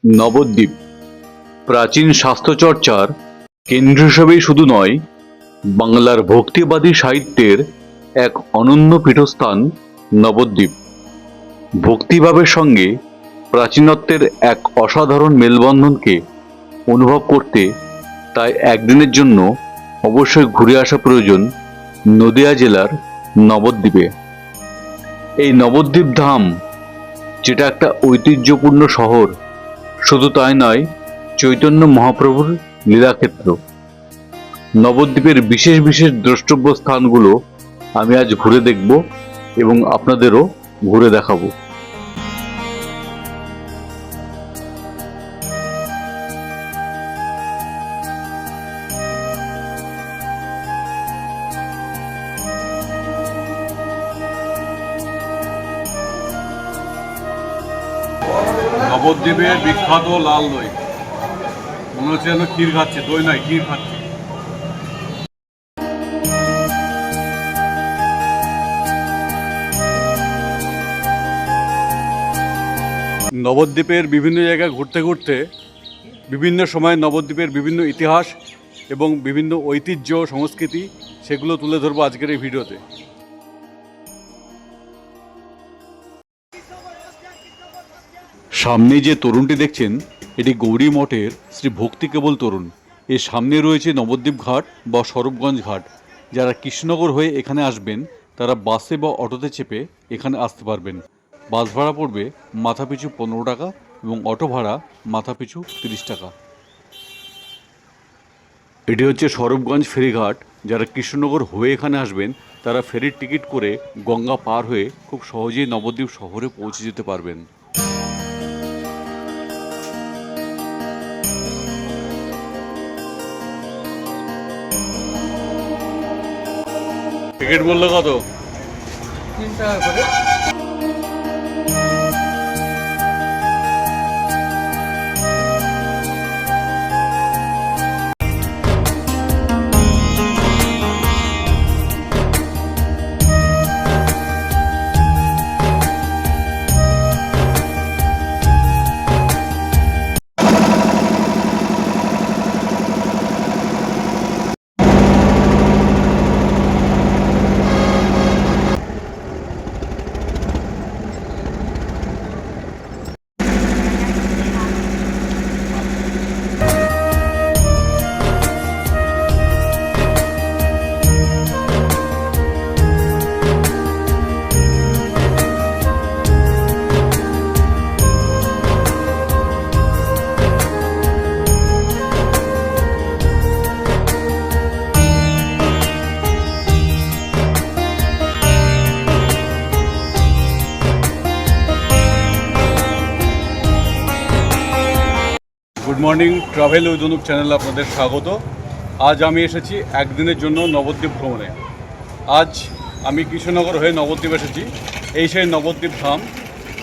নবদ্বীপ প্রাচীন শাস্ত্রচর্চার কেন্দ্র হিসেবেই শুধু নয়, বাংলার ভক্তিবাদী সাহিত্যের এক অনন্য পীঠস্থান নবদ্বীপ। ভক্তিভাবের সঙ্গে প্রাচীনত্বের এক অসাধারণ মেলবন্ধনকে অনুভব করতে তাই একদিনের জন্য অবশ্যই ঘুরে আসা প্রয়োজন নদিয়া জেলার নবদ্বীপে। এই নবদ্বীপ ধাম, যেটা একটা ঐতিহ্যপূর্ণ শহর, শুধু তাই নয়, চৈতন্য মহাপ্রভুর লীলাক্ষেত্র। নবদ্বীপের বিশেষ বিশেষ দ্রষ্টব্য স্থানগুলো আমি আজ ঘুরে দেখব এবং আপনাদেরও ঘুরে দেখাবো। নবদ্বীপের বিখ্যাত লাল দই, মনে হচ্ছে যেন ক্ষীর খাচ্ছে, দই নয় ক্ষীর খাচ্ছে। নবদ্বীপের বিভিন্ন জায়গায় ঘুরতে ঘুরতে বিভিন্ন সময় নবদ্বীপের বিভিন্ন ইতিহাস এবং বিভিন্ন ঐতিহ্য সংস্কৃতি, সেগুলো তুলে ধরবো আজকের এই ভিডিওতে। সামনে যে তরুণটি দেখছেন, এটি গৌরী মঠের শ্রী ভক্তি কেবল তরুণ। এর সামনে রয়েছে নবদ্বীপ ঘাট বা স্বরূপগঞ্জ ঘাট। যারা কৃষ্ণনগর হয়ে এখানে আসবেন তারা বাসে বা অটোতে চেপে এখানে আসতে পারবেন। বাস ভাড়া পড়বে মাথাপিছু 15 টাকা এবং অটো ভাড়া মাথাপিছু 30 টাকা। এটি হচ্ছে স্বরূপগঞ্জ ফেরিঘাট। যারা কৃষ্ণনগর হয়ে এখানে আসবেন তারা ফেরির টিকিট করে গঙ্গা পার হয়ে খুব সহজেই নবদ্বীপ শহরে পৌঁছে যেতে পারবেন। টিকিট মূল্য কত? 3 টাকা করে। Good morning, travel with Anup চ্যানেলে আপনাদের স্বাগত। আজ আমি এসেছি একদিনের জন্য নবদ্বীপ ভ্রমণে। আজ আমি কৃষ্ণনগর হয়ে নবদ্বীপ এসেছি। এই সেই নবদ্বীপ ধাম,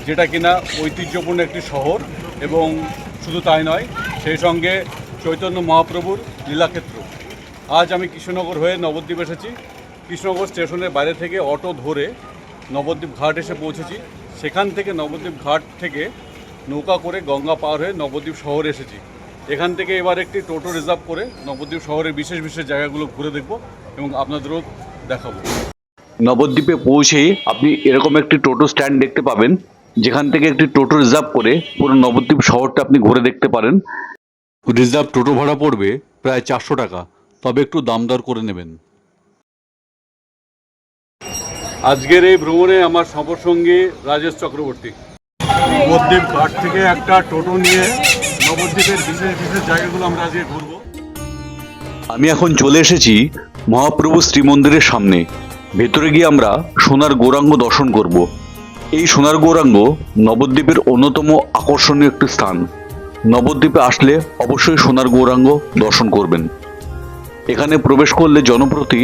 যেটা কিনা ঐতিহ্যপূর্ণ একটি শহর এবং শুধু তাই নয়, সেই সঙ্গে চৈতন্য মহাপ্রভুর লীলাক্ষেত্র। আজ আমি কৃষ্ণনগর হয়ে নবদ্বীপ এসেছি। কৃষ্ণনগর স্টেশনের বাইরে থেকে অটো ধরে নবদ্বীপ ঘাট এসে পৌঁছেছি। সেখান থেকে নবদ্বীপ ঘাট থেকে নৌকা করে গঙ্গা পার হয়ে নবদ্বীপ শহরে এসেছি। এখান থেকে এবার একটি টোটো রিজার্ভ করে নবদ্বীপ শহরের বিশেষ বিশেষ জায়গাগুলো ঘুরে দেখব এবং আপনাদেরও দেখাবো। নবদ্বীপে পৌঁছেই আপনি এরকম একটি টোটো স্ট্যান্ড দেখতে পাবেন, যেখান থেকে একটি টোটো রিজার্ভ করে পুরো নবদ্বীপ শহরটা আপনি ঘুরে দেখতে পারেন। রিজার্ভ টোটো ভাড়া পড়বে প্রায় 400 টাকা, তবে একটু দাম দর করে নেবেন। আজকের এই ভ্রমণে আমার সফরসঙ্গী রাজেশ চক্রবর্তী। নবদ্বীপ ঘাট থেকে একটা টোটো নিয়ে নবদ্বীপের বিশেষ বিশেষ জায়গাগুলো আমরা আজকে ঘুরবো। আমি এখন চলে এসেছি মহাপ্রভু শ্রীমন্দিরের সামনে। ভেতরে গিয়ে আমরা সোনার গৌরাঙ্গ দর্শন করব। এই সোনার গৌরাঙ্গ নবদ্বীপের অন্যতম আকর্ষণীয় একটি স্থান। নবদ্বীপে আসলে অবশ্যই সোনার গৌরাঙ্গ দর্শন করবেন। এখানে প্রবেশ করলে জনপ্রতি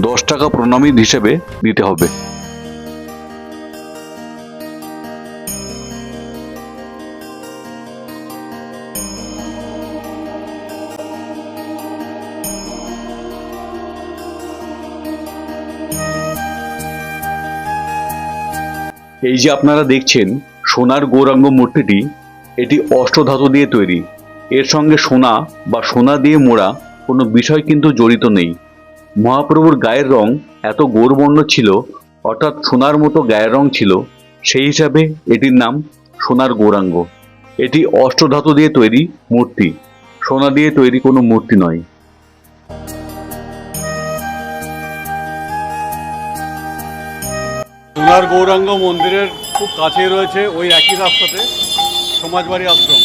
10 টাকা প্রণামী হিসেবে দিতে হবে। এই যে আপনারা দেখছেন সোনার গৌরাঙ্গ মূর্তিটি, এটি অষ্টধাতু দিয়ে তৈরি। এর সঙ্গে সোনা বা সোনা দিয়ে মোড়া কোনো বিষয় কিন্তু জড়িত নেই। মহাপ্রভুর গায়ের রং এত গৌরবর্ণ ছিল, অর্থাৎ সোনার মতো গায়ের রং ছিল, সেই হিসাবে এটির নাম সোনার গৌরাঙ্গ। এটি অষ্টধাতু দিয়ে তৈরি মূর্তি, সোনা দিয়ে তৈরি কোনো মূর্তি নয়। সোনার গৌরাঙ্গ মন্দিরের খুব কাছেই রয়েছে ওই একই রাস্তাতে সমাজবাড়ি আশ্রম,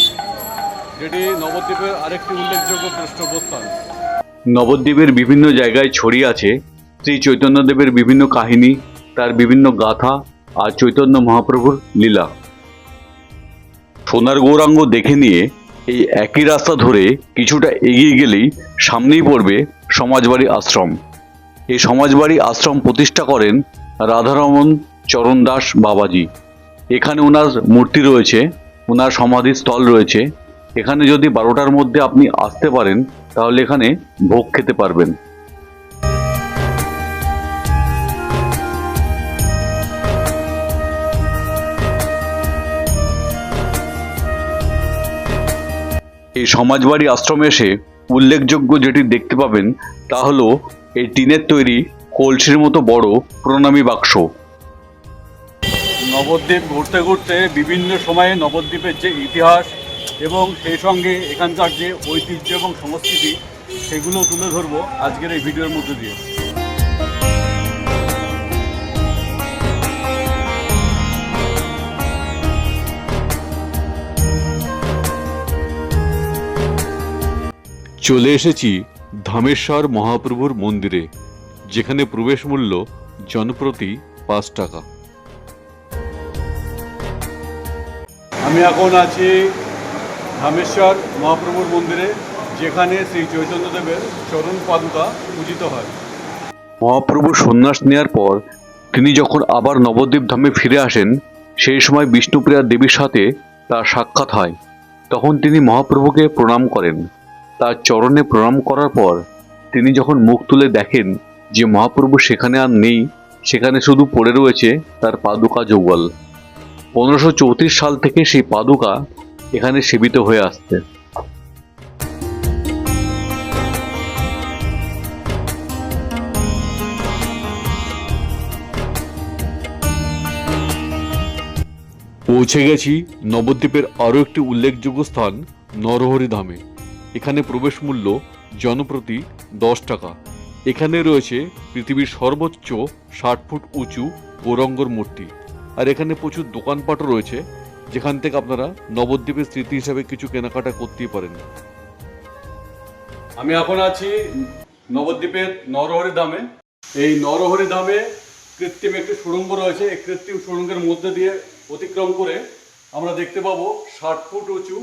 যেটি নবদ্বীপের আরেকটি উল্লেখযোগ্য পৃষ্ঠপ্রস্থান। নবদ্বীপের বিভিন্ন জায়গায় ছড়িয়ে আছে শ্রী চৈতন্যদেবের বিভিন্ন কাহিনী, তার বিভিন্ন গাথা আর চৈতন্য মহাপ্রভুর লীলা। সোনার গৌরাঙ্গ দেখে নিয়ে এই একই রাস্তা ধরে কিছুটা এগিয়ে গেলেই সামনেই পড়বে সমাজবাড়ি আশ্রম। এই সমাজবাড়ি আশ্রম প্রতিষ্ঠা করেন রাধারমণ চরণ দাস বাবাজি। এখানে ওনার মূর্তি রয়েছে, ওনার সমাধিস্থল রয়েছে। এখানে যদি 12টার মধ্যে আপনি আসতে পারেন তাহলে এখানে ভোগ খেতে পারবেন। এই সমাজবাড়ি আশ্রমে এসে উল্লেখযোগ্য যেটি দেখতে পাবেন তা হলো এই টিনের তৈরি কলসির মতো বড় প্রণামী বাক্স। নবদ্বীপ ঘুরতে ঘুরতে বিভিন্ন সময়ে নবদ্বীপের যে ইতিহাস এবং সেই সঙ্গে এখানকার যে ঐতিহ্য এবং সংস্কৃতি, সেগুলো তুলে ধরবো আজকের এই ভিডিওর মধ্যে দিয়ে। চলে এসেছি ধামেশ্বর মহাপ্রভুর মন্দিরে, যেখানে প্রবেশ মূল্য জনপ্রতি 5 টাকা। আমি এখন আছি ধামেশ্বর মহাপ্রভুর মন্দিরে, যেখানে শ্রী চৈতন্যদেবের চরণ পাদুকা পূজিত হয়। মহাপ্রভু সন্ন্যাস নেওয়ার পর তিনি যখন আবার নবদ্বীপ ধামে ফিরে আসেন, সেই সময় বিষ্ণুপ্রিয়া দেবীর সাথে তার সাক্ষাৎ হয়। তখন তিনি মহাপ্রভুকে প্রণাম করেন। তার চরণে প্রণাম করার পর তিনি যখন মুখ তুলে দেখেন যে মহাপ্রভু সেখানে আর নেই, সেখানে শুধু পড়ে রয়েছে তার পাদুকা যৌবল। 1534 সাল থেকে সেই পাদুকা এখানে সেবিত হয়ে আসছে। পৌঁছে গেছি নবদ্বীপের আরও একটি উল্লেখযোগ্য স্থান নরহরি ধামে। এখানে প্রবেশ মূল্য জনপ্রতি 10 টাকা। এখানে রয়েছে পৃথিবীর সর্বোচ্চ 60 ফুট উঁচু গৌরাঙ্গর মূর্তি। আর এখানে প্রচুর দোকানপাটও রয়েছে, যেখান থেকে আপনারা নবদ্বীপের স্মৃতি হিসাবে কিছু কেনাকাটা করতেই পারেন। আমি এখন আছি নবদ্বীপের নরহরি ধামে। এই নরহরি ধামে কৃত্রিম একটি সুড়ঙ্গ রয়েছে। এই কৃত্রিম সুড়ঙ্গের মধ্যে দিয়ে অতিক্রম করে আমরা দেখতে পাবো 60 ফুট উঁচু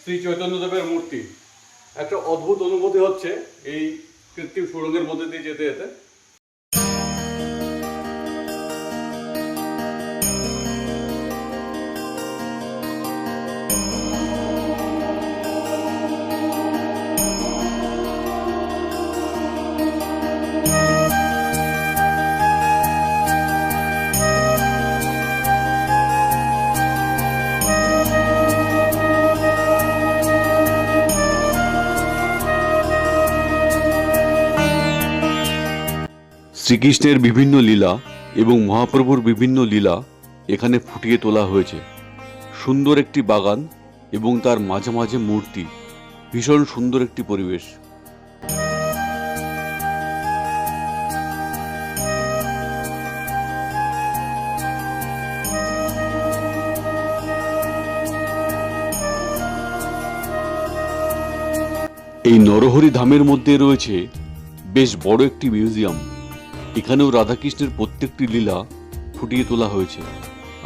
শ্রী চৈতন্যদেবের মূর্তি। একটা অদ্ভুত অনুভূতি হচ্ছে এই কৃত্রিম সুড়ঙ্গের মধ্যে দিয়ে যেতে যেতে। শ্রীকৃষ্ণের বিভিন্ন লীলা এবং মহাপ্রভুর বিভিন্ন লীলা এখানে ফুটিয়ে তোলা হয়েছে। সুন্দর একটি বাগান এবং তার মাঝে মাঝে মূর্তি, ভীষণ সুন্দর একটি পরিবেশ। এই নরহরি ধামের মধ্যে রয়েছে বেশ বড় একটি মিউজিয়াম। এখানেও রাধাকৃষ্ণের প্রত্যেকটি লীলা ফুটিয়ে তোলা হয়েছে।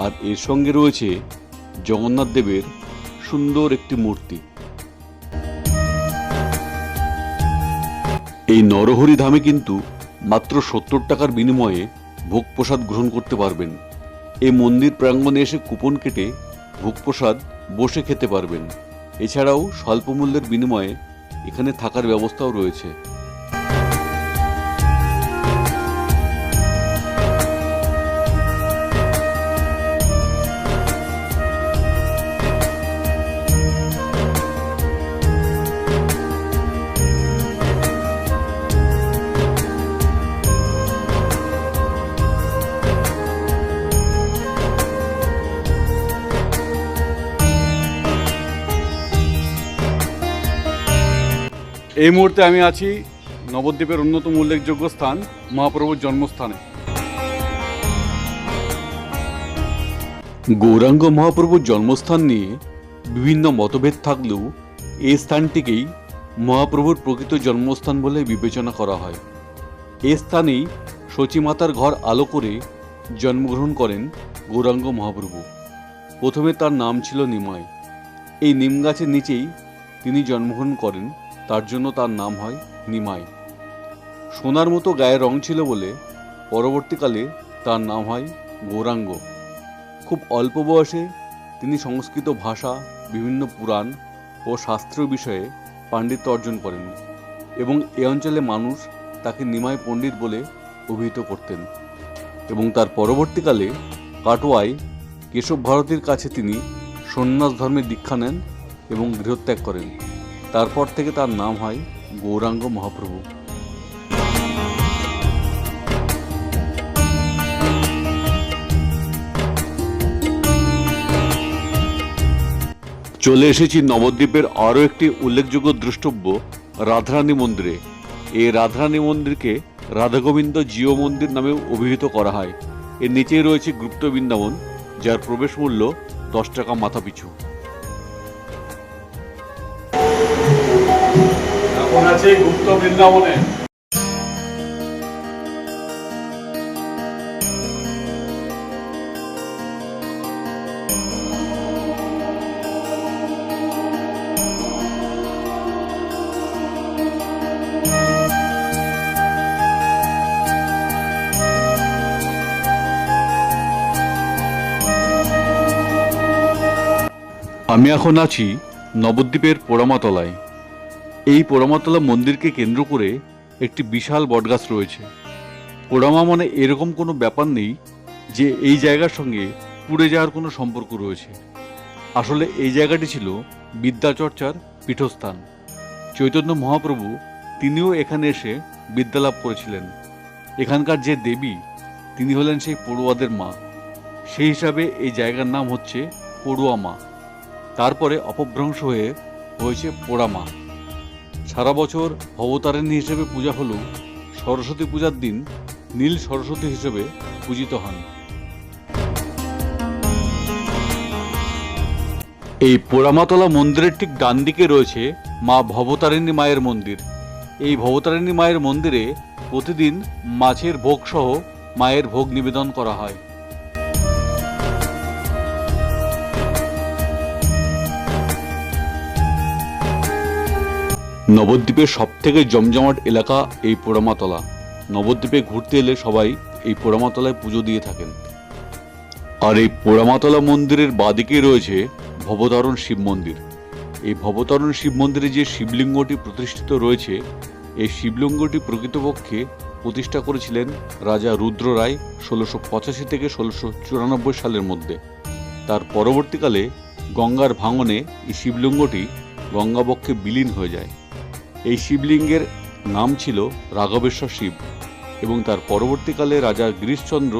আর এর সঙ্গে রয়েছে জগন্নাথ দেবের সুন্দর একটি মূর্তি। এই নরহরি ধামে কিন্তু মাত্র 70 টাকার বিনিময়ে ভোগ প্রসাদ গ্রহণ করতে পারবেন। এই মন্দির প্রাঙ্গণে এসে কুপন কেটে ভোগ প্রসাদ বসে খেতে পারবেন। এছাড়াও স্বল্প মূল্যের বিনিময়ে এখানে থাকার ব্যবস্থাও রয়েছে। এই মুহূর্তে আমি আছি নবদ্বীপের অন্যতম উল্লেখযোগ্য স্থান মহাপ্রভুর জন্মস্থানে। গৌরাঙ্গ মহাপ্রভুর জন্মস্থান নিয়ে বিভিন্ন মতভেদ থাকলেও এই স্থানটিকেই মহাপ্রভুর প্রকৃত জন্মস্থান বলে বিবেচনা করা হয়। এই স্থানেই সচিমাতার ঘর আলো করে জন্মগ্রহণ করেন গৌরাঙ্গ মহাপ্রভু। প্রথমে তার নাম ছিল নিমাই। এই নিম গাছের নিচেই তিনি জন্মগ্রহণ করেন, তার জন্য তার নাম হয় নিমাই। সোনার মতো গায়ের রং ছিল বলে পরবর্তীকালে তার নাম হয় গৌরাঙ্গ। খুব অল্প বয়সে তিনি সংস্কৃত ভাষা, বিভিন্ন পুরাণ ও শাস্ত্র বিষয়ে পাণ্ডিত্য অর্জন করেন এবং এ অঞ্চলে মানুষ তাকে নিমাই পণ্ডিত বলে অভিহিত করতেন। এবং তার পরবর্তীকালে কাটোয়ায় কেশব ভারতীর কাছে তিনি সন্ন্যাস ধর্মের দীক্ষা নেন এবং গৃহত্যাগ করেন। তারপর থেকে তার নাম হয় গৌরাঙ্গ মহাপ্রভু। চলে এসেছি নবদ্বীপের আরও একটি উল্লেখযোগ্য দ্রষ্টব্য রাধারানী মন্দিরে। এই রাধারানী মন্দিরকে রাধাগোবিন্দ জিও মন্দির নামেও অভিহিত করা হয়। এর নিচেই রয়েছে গুপ্ত বৃন্দাবন, যার প্রবেশ মূল্য 10 টাকা মাথাপিছু। এখন আছে গুপ্ত বৃন্দাবনে। আমি এখন আছি নবদ্বীপের পোড়ামাতলায়। এই পোড়ামাতলা মন্দিরকে কেন্দ্র করে একটি বিশাল বটগাছ রয়েছে। পোড়ামা মানে এরকম কোনো ব্যাপার নেই যে এই জায়গার সঙ্গে পুড়ে যাওয়ার কোনো সম্পর্ক রয়েছে। আসলে এই জায়গাটি ছিল বিদ্যাচর্চার পীঠস্থান। চৈতন্য মহাপ্রভু তিনিও এখানে এসে বিদ্যালাভ করেছিলেন। এখানকার যে দেবী, তিনি হলেন সেই পড়ুয়াদের মা। সেই হিসাবে এই জায়গার নাম হচ্ছে পড়ুয়া মা। তারপরে অপভ্রংশ হয়ে হয়েছে পোড়ামা। সারা বছর ভবতারিণী হিসেবে পূজা হলেও সরস্বতী পূজার দিন নীল সরস্বতী হিসেবে পূজিত হন। এই পোড়ামাতলা মন্দিরের ঠিক ডান দিকে রয়েছে মা ভবতারিণী মায়ের মন্দির। এই ভবতারিণী মায়ের মন্দিরে প্রতিদিন মাছের ভোগ সহ মায়ের ভোগ নিবেদন করা হয়। নবদ্বীপের সবথেকে জমজমাট এলাকা এই পোড়ামাতলা। নবদ্বীপে ঘুরতে এলে সবাই এই পোড়ামাতলায় পুজো দিয়ে থাকেন। আর এই পোড়ামাতলা মন্দিরের বাদিকে রয়েছে ভবতারণ শিব মন্দির। এই ভবতারণ শিব মন্দিরে যে শিবলিঙ্গটি প্রতিষ্ঠিত রয়েছে, এই শিবলিঙ্গটি প্রকৃতপক্ষে প্রতিষ্ঠা করেছিলেন রাজা রুদ্র রায় 1685 থেকে 1694 সালের মধ্যে। তার পরবর্তীকালে গঙ্গার ভাঙনে এই শিবলিঙ্গটি গঙ্গাবক্ষে বিলীন হয়ে যায়। এই শিবলিঙ্গের নাম ছিল রাঘবেশ্বর শিব এবং তার পরবর্তীকালে রাজা গিরিশচন্দ্র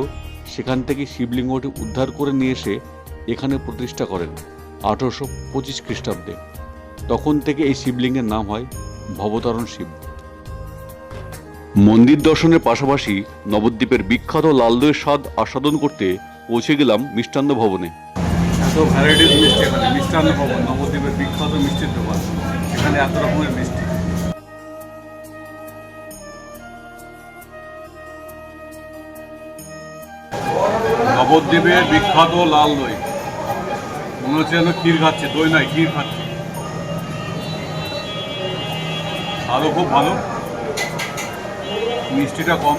সেখান থেকে শিবলিঙ্গটি উদ্ধার করে নিয়ে এসে এখানে প্রতিষ্ঠা করেন 1825 খ্রিস্টাব্দে। তখন থেকে এই শিবলিঙ্গের নাম হয় ভবতারণ শিব। মন্দির দর্শনের পাশাপাশি নবদ্বীপের বিখ্যাত লাল দইয়ের স্বাদ আস্বাদন করতে পৌঁছে গেলাম মিষ্টান্ন ভবনে। এত ভ্যারাইটিস মিষ্টি এখানে। মিষ্টান্ন ভবন নবদ্বীপের বিখ্যাত মিষ্টির দোকান। এখানে এত রকমের মিষ্টি। নবদ্বীপের বিখ্যাত লাল দই। মনে হচ্ছে যেন ক্ষীর খাচ্ছে, দই নয় ক্ষীর খাচ্ছে। আরও খুব ভালো, মিষ্টিটা কম।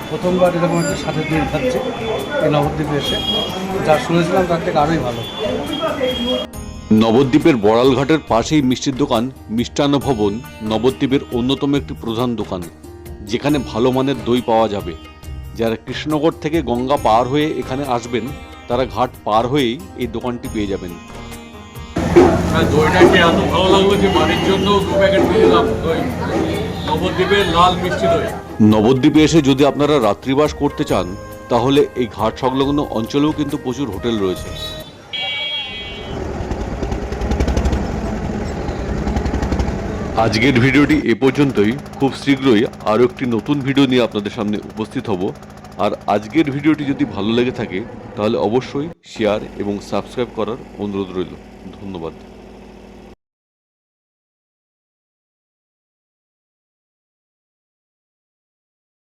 প্রথমবার এরকম একটা সাথে দিয়ে খাচ্ছি এই নবদ্বীপে এসে, যা শুনেছিলাম তার থেকে আরোই ভালো। নবদ্বীপের বড়ালঘাটের পাশেই মিষ্টির দোকান মিষ্টান্ন ভবন নবদ্বীপের অন্যতম একটি প্রধান দোকান, যেখানে ভালো মানের দই পাওয়া যাবে। যারা কৃষ্ণনগর থেকে গঙ্গা পার হয়ে এখানে আসবেন, তারা ঘাট পার হয়েই এই দোকানটি পেয়ে যাবেন। দইটাকে এত ভালো লাগলো যে বাড়ির জন্য 2 প্যাকেট নিয়ে এলাম দই। নবদ্বীপের লাল মিষ্টি দই। নবদ্বীপে এসে যদি আপনারা রাত্রিবাস করতে চান, তাহলে এই ঘাট সংলগ্ন অঞ্চলেও কিন্তু প্রচুর হোটেল রয়েছে। আজকের ভিডিওটি এ পর্যন্তই। খুব শীঘ্রই আরও একটি নতুন ভিডিও নিয়ে আপনাদের সামনে উপস্থিত হব। আর আজকের ভিডিওটি যদি ভালো লেগে থাকে তাহলে অবশ্যই শেয়ার এবং সাবস্ক্রাইব করার অনুরোধ রইল। ধন্যবাদ।